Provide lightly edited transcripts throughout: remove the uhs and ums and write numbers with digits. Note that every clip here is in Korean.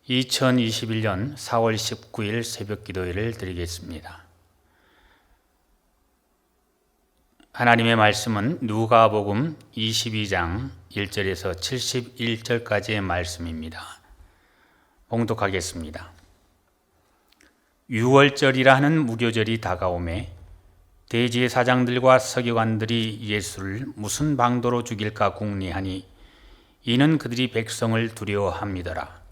2021년 4월 19일 새벽 기도회를 드리겠습니다. 하나님의 말씀은 누가복음 22장 1절에서 71절까지의 말씀입니다. 봉독하겠습니다. 유월절이라 하는 무교절이 다가오매 대제사장들과 서기관들이 예수를 무슨 방도로 죽일까 궁리하니 이는 그들이 백성을 두려워함이더라.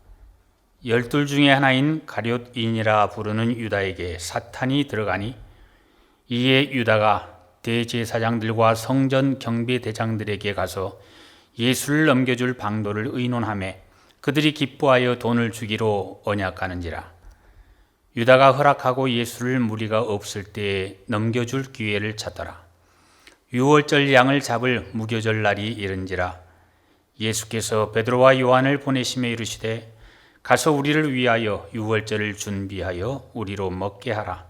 12 중에 하나인 가룟인이라 부르는 유다에게 사탄이 들어가니 이에 유다가 대제사장들과 성전 경비대장들에게 가서 예수를 넘겨줄 방도를 의논하며 그들이 기뻐하여 돈을 주기로 언약하는지라. 유다가 허락하고 예수를 무리가 없을 때에 넘겨줄 기회를 찾더라. 유월절 양을 잡을 무교절 날이 이른지라. 예수께서 베드로와 요한을 보내시며 이르시되 가서 우리를 위하여 유월절을 준비하여 우리로 먹게 하라.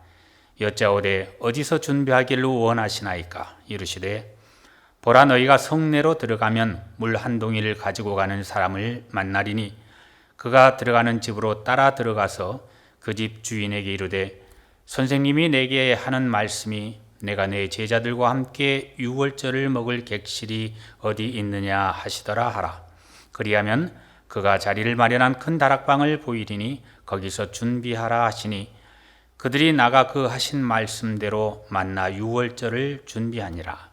여짜오되 어디서 준비하기를 원하시나이까? 이르시되 보라, 너희가 성내로 들어가면 물 한 동이를 가지고 가는 사람을 만나리니 그가 들어가는 집으로 따라 들어가서 그 집 주인에게 이르되 선생님이 내게 하는 말씀이 내가 내 제자들과 함께 유월절을 먹을 객실이 어디 있느냐 하시더라 하라. 그리하면 그가 자리를 마련한 큰 다락방을 보이리니 거기서 준비하라 하시니 그들이 나가 그 하신 말씀대로 만나 유월절을 준비하니라.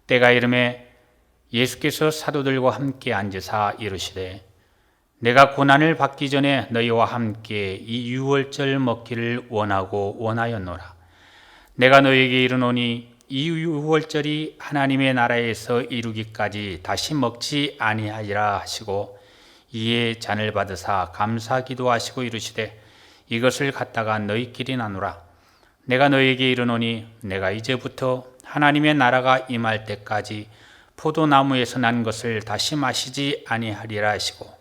때가 이르매 예수께서 사도들과 함께 앉으사 이르시되 내가 고난을 받기 전에 너희와 함께 이 유월절 먹기를 원하였노라. 내가 너희에게 이르노니 이 유월절이 하나님의 나라에서 이루기까지 다시 먹지 아니하리라 하시고 이에 잔을 받으사 감사 기도하시고 이르시되 이것을 갖다가 너희끼리 나누라. 내가 너희에게 이르노니 내가 이제부터 하나님의 나라가 임할 때까지 포도나무에서 난 것을 다시 마시지 아니하리라 하시고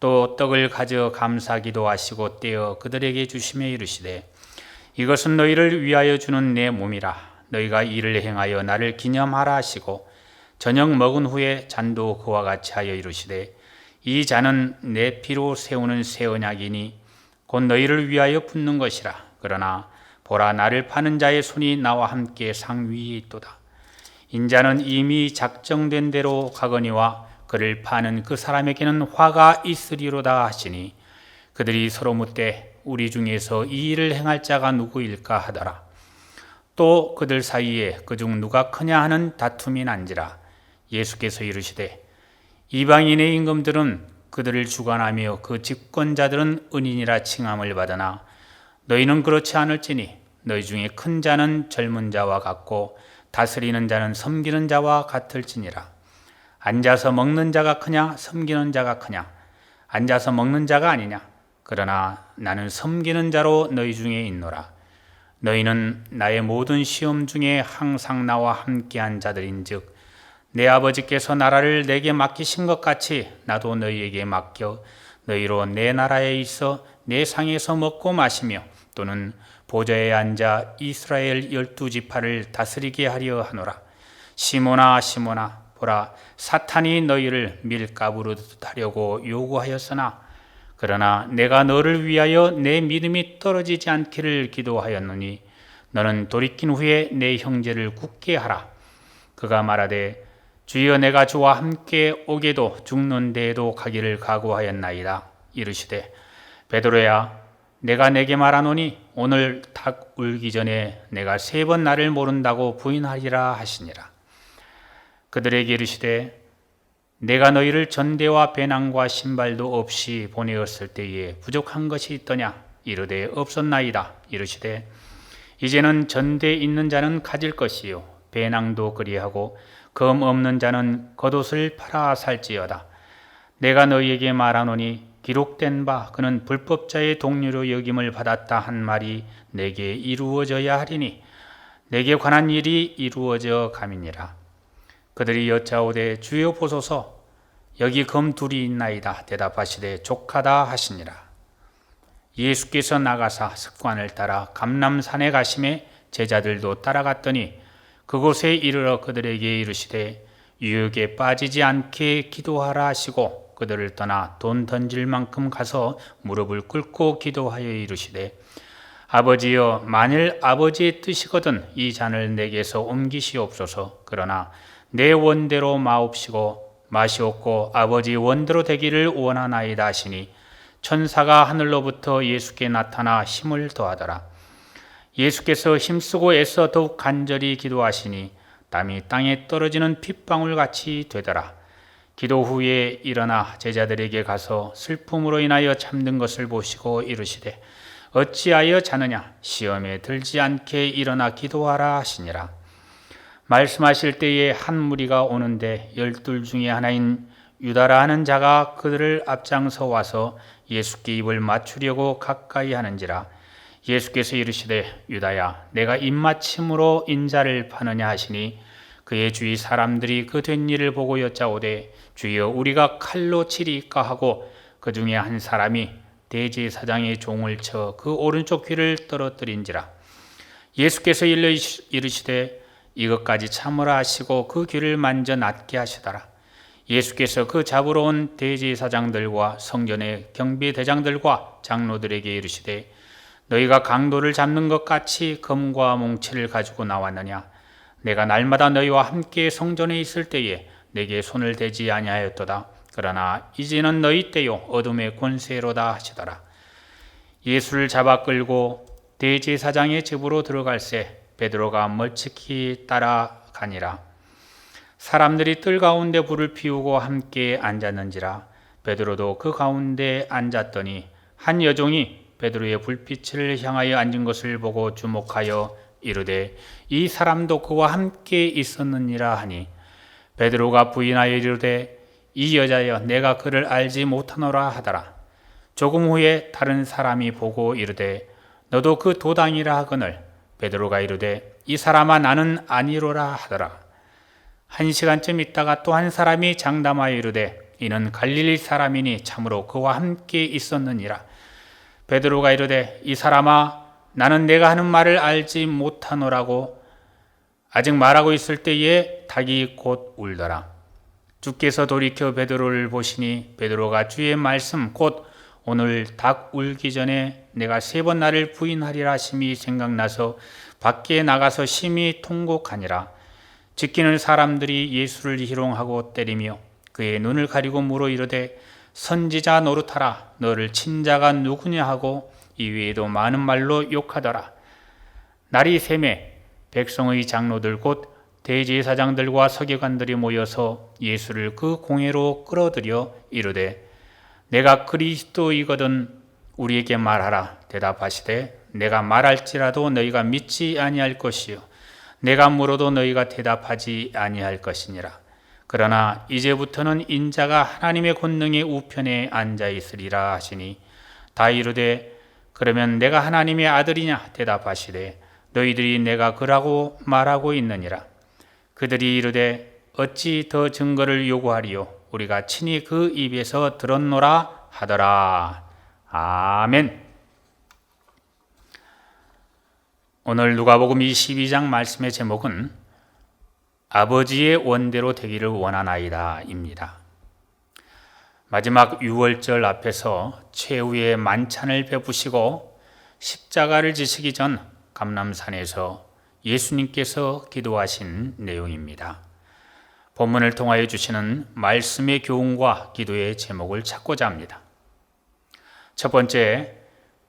또 떡을 가져 감사 기도하시고 떼어 그들에게 주시며 이르시되 이것은 너희를 위하여 주는 내 몸이라. 너희가 이를 행하여 나를 기념하라 하시고 저녁 먹은 후에 잔도 그와 같이 하여 이르시되 이 잔은 내 피로 세우는 새 언약이니 곧 너희를 위하여 붓는 것이라. 그러나 보라, 나를 파는 자의 손이 나와 함께 상 위에 있도다. 인자는 이미 작정된 대로 가거니와 그를 파는 그 사람에게는 화가 있으리로다 하시니 그들이 서로 묻되 우리 중에서 이 일을 행할 자가 누구일까 하더라. 또 그들 사이에 그중 누가 크냐 하는 다툼이 난지라. 예수께서 이르시되 이방인의 임금들은 그들을 주관하며 그 집권자들은 은인이라 칭함을 받으나 너희는 그렇지 않을지니 너희 중에 큰 자는 젊은 자와 같고 다스리는 자는 섬기는 자와 같을지니라. 앉아서 먹는 자가 크냐 섬기는 자가 크냐? 앉아서 먹는 자가 아니냐? 그러나 나는 섬기는 자로 너희 중에 있노라. 너희는 나의 모든 시험 중에 항상 나와 함께한 자들인즉 내 아버지께서 나라를 내게 맡기신 것 같이 나도 너희에게 맡겨 너희로 내 나라에 있어 내 상에서 먹고 마시며 또는 보좌에 앉아 이스라엘 12지파를 다스리게 하려 하노라. 시몬아 시몬아, 보라, 사탄이 너희를 밀가부르 하려고 요구하였으나 그러나 내가 너를 위하여 내 믿음이 떨어지지 않기를 기도하였노니 너는 돌이킨 후에 내 형제를 굳게 하라. 그가 말하되 주여, 내가 주와 함께 오게도 죽는 데에도 가기를 각오하였나이다. 이르시되 베드로야, 내가 내게 말하노니 오늘 닭 울기 전에 내가 3번 나를 모른다고 부인하리라 하시니라. 그들에게 이르시되 내가 너희를 전대와 배낭과 신발도 없이 보내었을 때에 부족한 것이 있더냐? 이르되 없었나이다. 이르시되 이제는 전대 있는 자는 가질 것이요 배낭도 그리하고 검 없는 자는 겉옷을 팔아 살지어다. 내가 너희에게 말하노니 기록된 바 그는 불법자의 동료로 여김을 받았다 한 말이 내게 이루어져야 하리니 내게 관한 일이 이루어져 감이니라. 그들이 여짜오되 주여 보소서, 여기 검 2이 있나이다. 대답하시되 족하다 하시니라. 예수께서 나가사 습관을 따라 감람산에 가심에 제자들도 따라갔더니 그곳에 이르러 그들에게 이르시되 유혹에 빠지지 않게 기도하라 하시고 그들을 떠나 돈 던질 만큼 가서 무릎을 꿇고 기도하여 이르시되 아버지여, 만일 아버지의 뜻이거든 이 잔을 내게서 옮기시옵소서. 그러나 내 원대로 마시옵고 아버지 원대로 되기를 원하나이다 하시니 천사가 하늘로부터 예수께 나타나 힘을 더하더라. 예수께서 힘쓰고 애써 더욱 간절히 기도하시니 땀이 땅에 떨어지는 핏방울같이 되더라. 기도 후에 일어나 제자들에게 가서 슬픔으로 인하여 잠든 것을 보시고 이르시되 어찌하여 자느냐, 시험에 들지 않게 일어나 기도하라 하시니라. 말씀하실 때에 한 무리가 오는데 12 중에 하나인 유다라 하는 자가 그들을 앞장서 와서 예수께 입을 맞추려고 가까이 하는지라. 예수께서 이르시되 유다야, 내가 입맞춤으로 인자를 파느냐 하시니 그의 주위 사람들이 그 된 일을 보고 여짜오되 주여, 우리가 칼로 치리까 하고 그 중에 한 사람이 대제사장의 종을 쳐 그 오른쪽 귀를 떨어뜨린지라. 예수께서 일러 이르시되 이것까지 참으라 하시고 그 귀를 만져 낫게 하시더라. 예수께서 그 잡으러 온 대제사장들과 성전의 경비대장들과 장로들에게 이르시되 너희가 강도를 잡는 것 같이 검과 몽치를 가지고 나왔느냐? 내가 날마다 너희와 함께 성전에 있을 때에 내게 손을 대지 아니하였도다. 그러나 이제는 너희 때요 어둠의 권세로다 하시더라. 예수를 잡아 끌고 대제사장의 집으로 들어갈새 베드로가 멀찍이 따라가니라. 사람들이 뜰 가운데 불을 피우고 함께 앉았는지라. 베드로도 그 가운데 앉았더니 한 여종이 베드로의 불빛을 향하여 앉은 것을 보고 주목하여 이르되 이 사람도 그와 함께 있었느니라 하니 베드로가 부인하여 이르되 이 여자여, 내가 그를 알지 못하노라 하더라. 조금 후에 다른 사람이 보고 이르되 너도 그 도당이라 하거늘 베드로가 이르되 이 사람아, 나는 아니로라 하더라. 1시간쯤 있다가 또 한 사람이 장담하여 이르되 이는 갈릴리 사람이니 참으로 그와 함께 있었느니라. 베드로가 이르되 이 사람아, 나는 내가 하는 말을 알지 못하노라고 아직 말하고 있을 때에 닭이 곧 울더라. 주께서 돌이켜 베드로를 보시니 베드로가 주의 말씀 곧 오늘 닭 울기 전에 내가 3번 나를 부인하리라 하심이 생각나서 밖에 나가서 심히 통곡하니라. 지키는 사람들이 예수를 희롱하고 때리며 그의 눈을 가리고 물어 이르되 선지자 노릇하라, 너를 친 자가 누구냐 하고 이외에도 많은 말로 욕하더라. 날이 새매 백성의 장로들 곧 대제사장들과 서기관들이 모여서 예수를 그 공회로 끌어들여 이르되 내가 그리스도이거든 우리에게 말하라. 대답하시되 내가 말할지라도 너희가 믿지 아니할 것이요 내가 물어도 너희가 대답하지 아니할 것이니라. 그러나 이제부터는 인자가 하나님의 권능의 우편에 앉아 있으리라 하시니 다 이르되 그러면 내가 하나님의 아들이냐? 대답하시되 너희들이 내가 그라고 말하고 있느니라. 그들이 이르되 어찌 더 증거를 요구하리요? 우리가 친히 그 입에서 들었노라 하더라. 아멘. 오늘 누가복음 22장 말씀의 제목은 아버지의 원대로 되기를 원하나이다 입니다. 마지막 유월절 앞에서 최후의 만찬을 베푸시고 십자가를 지시기 전 감람산에서 예수님께서 기도하신 내용입니다. 본문을 통하여 주시는 말씀의 교훈과 기도의 제목을 찾고자 합니다. 첫 번째,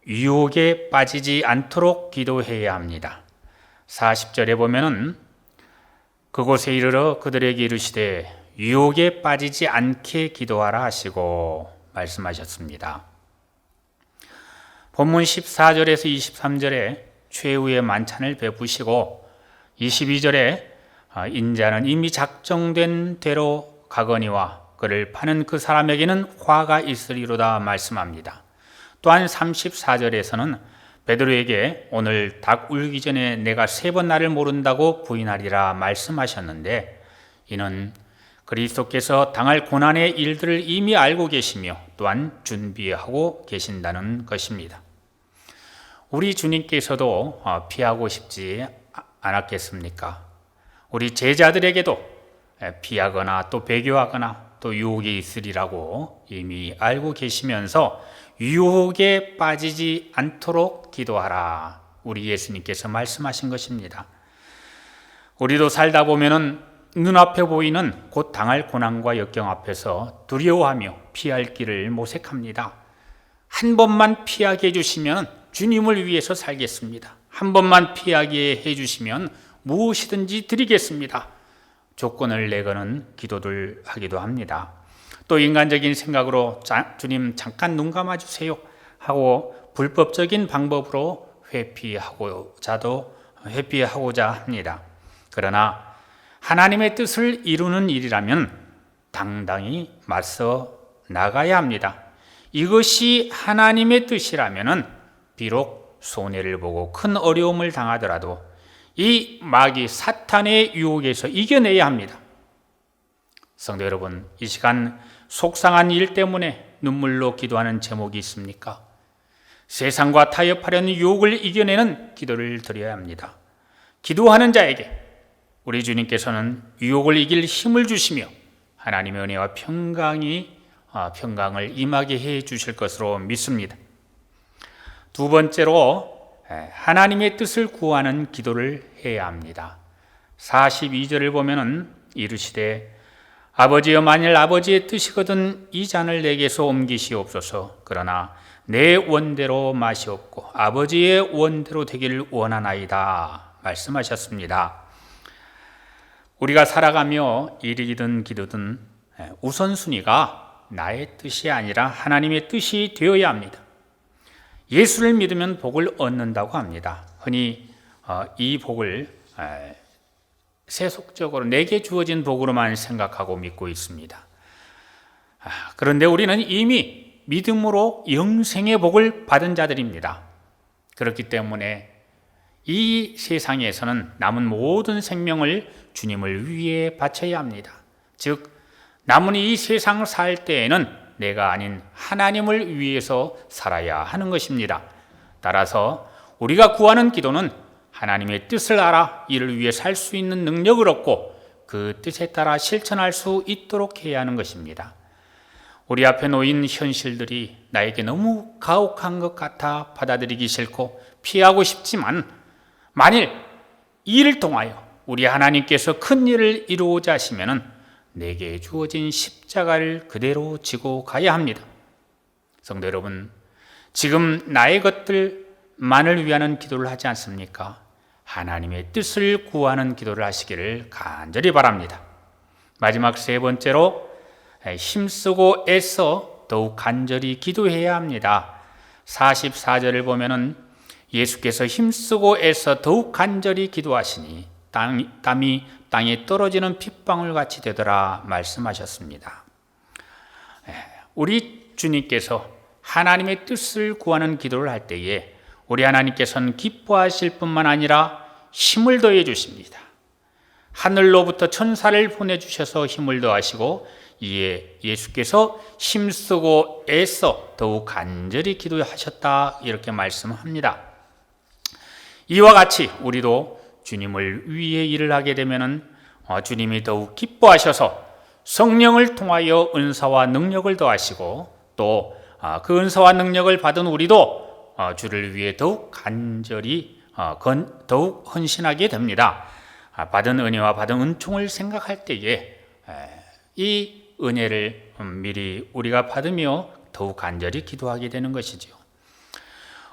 유혹에 빠지지 않도록 기도해야 합니다. 40절에 보면은 그곳에 이르러 그들에게 이르시되 유혹에 빠지지 않게 기도하라 하시고 말씀하셨습니다. 본문 14절에서 23절에 최후의 만찬을 베푸시고 22절에 인자는 이미 작정된 대로 가거니와 그를 파는 그 사람에게는 화가 있으리로다 말씀합니다. 또한 34절에서는 베드로에게 오늘 닭 울기 전에 내가 3번 나를 모른다고 부인하리라 말씀하셨는데 이는 그리스도께서 당할 고난의 일들을 이미 알고 계시며 또한 준비하고 계신다는 것입니다. 우리 주님께서도 피하고 싶지 않았겠습니까? 우리 제자들에게도 피하거나 또 배교하거나 또 유혹이 있으리라고 이미 알고 계시면서 유혹에 빠지지 않도록 기도하라. 우리 예수님께서 말씀하신 것입니다. 우리도 살다 보면은 눈앞에 보이는 곧 당할 고난과 역경 앞에서 두려워하며 피할 길을 모색합니다. 한 번만 피하게 해주시면 주님을 위해서 살겠습니다. 한 번만 피하게 해주시면 무엇이든지 드리겠습니다. 조건을 내거는 기도를 하기도 합니다. 또 인간적인 생각으로 주님 잠깐 눈 감아주세요 하고 불법적인 방법으로 회피하고자 합니다. 그러나 하나님의 뜻을 이루는 일이라면 당당히 맞서 나가야 합니다. 이것이 하나님의 뜻이라면 비록 손해를 보고 큰 어려움을 당하더라도 이 마귀 사탄의 유혹에서 이겨내야 합니다. 성도 여러분, 이 시간 속상한 일 때문에 눈물로 기도하는 제목이 있습니까? 세상과 타협하려는 유혹을 이겨내는 기도를 드려야 합니다. 기도하는 자에게 우리 주님께서는 유혹을 이길 힘을 주시며 하나님의 은혜와 평강을 임하게 해 주실 것으로 믿습니다. 두 번째로 하나님의 뜻을 구하는 기도를 해야 합니다. 42절을 보면은 이르시되 아버지여, 만일 아버지의 뜻이거든 이 잔을 내게서 옮기시옵소서. 그러나 내 원대로 마시옵고 아버지의 원대로 되기를 원하나이다 말씀하셨습니다. 우리가 살아가며 일이든 기도든 우선순위가 나의 뜻이 아니라 하나님의 뜻이 되어야 합니다. 예수를 믿으면 복을 얻는다고 합니다. 흔히 이 복을 세속적으로 내게 주어진 복으로만 생각하고 믿고 있습니다. 그런데 우리는 이미 믿음으로 영생의 복을 받은 자들입니다. 그렇기 때문에 이 세상에서는 남은 모든 생명을 주님을 위해 바쳐야 합니다. 즉, 남은 이 세상을 살 때에는 내가 아닌 하나님을 위해서 살아야 하는 것입니다. 따라서 우리가 구하는 기도는 하나님의 뜻을 알아 이를 위해 살 수 있는 능력을 얻고 그 뜻에 따라 실천할 수 있도록 해야 하는 것입니다. 우리 앞에 놓인 현실들이 나에게 너무 가혹한 것 같아 받아들이기 싫고 피하고 싶지만, 만일 이를 통하여 우리 하나님께서 큰 일을 이루고자 하시면은 내게 주어진 십자가를 그대로 지고 가야 합니다. 성도 여러분, 지금 나의 것들만을 위하는 기도를 하지 않습니까? 하나님의 뜻을 구하는 기도를 하시기를 간절히 바랍니다. 마지막 세 번째로 힘쓰고 애써 더욱 간절히 기도해야 합니다. 44절을 보면은 예수께서 힘쓰고 애써 더욱 간절히 기도하시니 땀이 땅에 떨어지는 핏방울 같이 되더라 말씀하셨습니다. 우리 주님께서 하나님의 뜻을 구하는 기도를 할 때에 우리 하나님께서는 기뻐하실 뿐만 아니라 힘을 더해 주십니다. 하늘로부터 천사를 보내주셔서 힘을 더하시고 이에 예수께서 힘쓰고 애써 더욱 간절히 기도하셨다 이렇게 말씀합니다. 이와 같이 우리도 주님을 위해 일을 하게 되면 주님이 더욱 기뻐하셔서 성령을 통하여 은사와 능력을 더하시고 또 그 은사와 능력을 받은 우리도 주를 위해 더욱 간절히 더욱 헌신하게 됩니다. 받은 은혜와 받은 은총을 생각할 때에 이 은혜를 미리 우리가 받으며 더욱 간절히 기도하게 되는 것이죠.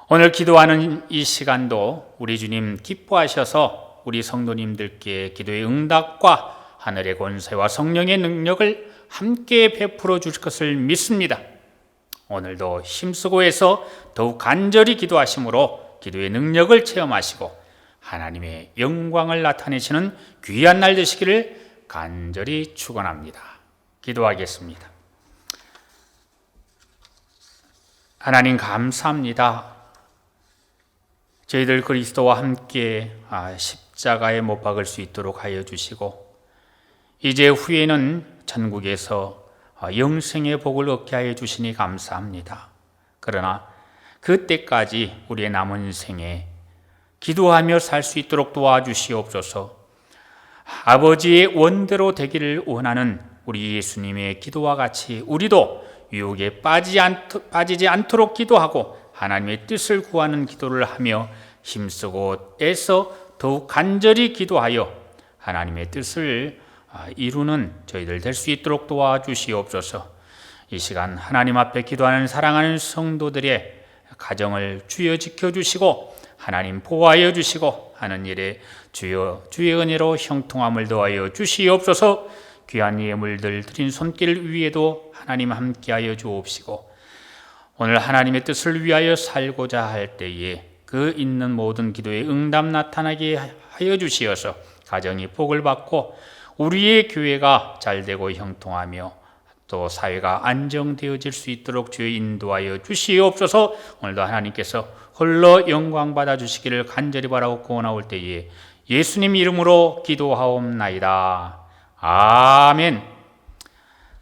오늘 기도하는 이 시간도 우리 주님 기뻐하셔서 우리 성도님들께 기도의 응답과 하늘의 권세와 성령의 능력을 함께 베풀어 주실 것을 믿습니다. 오늘도 힘쓰고 해서 더욱 간절히 기도하심으로 기도의 능력을 체험하시고 하나님의 영광을 나타내시는 귀한 날 되시기를 간절히 축원합니다. 기도하겠습니다. 하나님 감사합니다. 저희들 그리스도와 함께 십자가에 못 박을 수 있도록 하여 주시고 이제 후에는 천국에서 영생의 복을 얻게 하여 주시니 감사합니다. 그러나 그때까지 우리의 남은 생에 기도하며 살 수 있도록 도와주시옵소서. 아버지의 원대로 되기를 원하는 우리 예수님의 기도와 같이 우리도 유혹에 빠지지 않도록 기도하고 하나님의 뜻을 구하는 기도를 하며 힘쓰고 애써 더욱 간절히 기도하여 하나님의 뜻을 이루는 저희들 될 수 있도록 도와주시옵소서. 이 시간 하나님 앞에 기도하는 사랑하는 성도들의 가정을 주여 지켜주시고 하나님 보호하여 주시고 하는 일에 주여 주의 은혜로 형통함을 더하여 주시옵소서. 귀한 예물들 드린 손길 위에도 하나님 함께하여 주옵시고 오늘 하나님의 뜻을 위하여 살고자 할 때에 그 있는 모든 기도에 응답 나타나게 하여 주시어서 가정이 복을 받고 우리의 교회가 잘되고 형통하며 또 사회가 안정되어질 수 있도록 주의 인도하여 주시옵소서. 오늘도 하나님께서 홀로 영광 받아 주시기를 간절히 바라고 구원하올 때에 예수님 이름으로 기도하옵나이다. 아멘.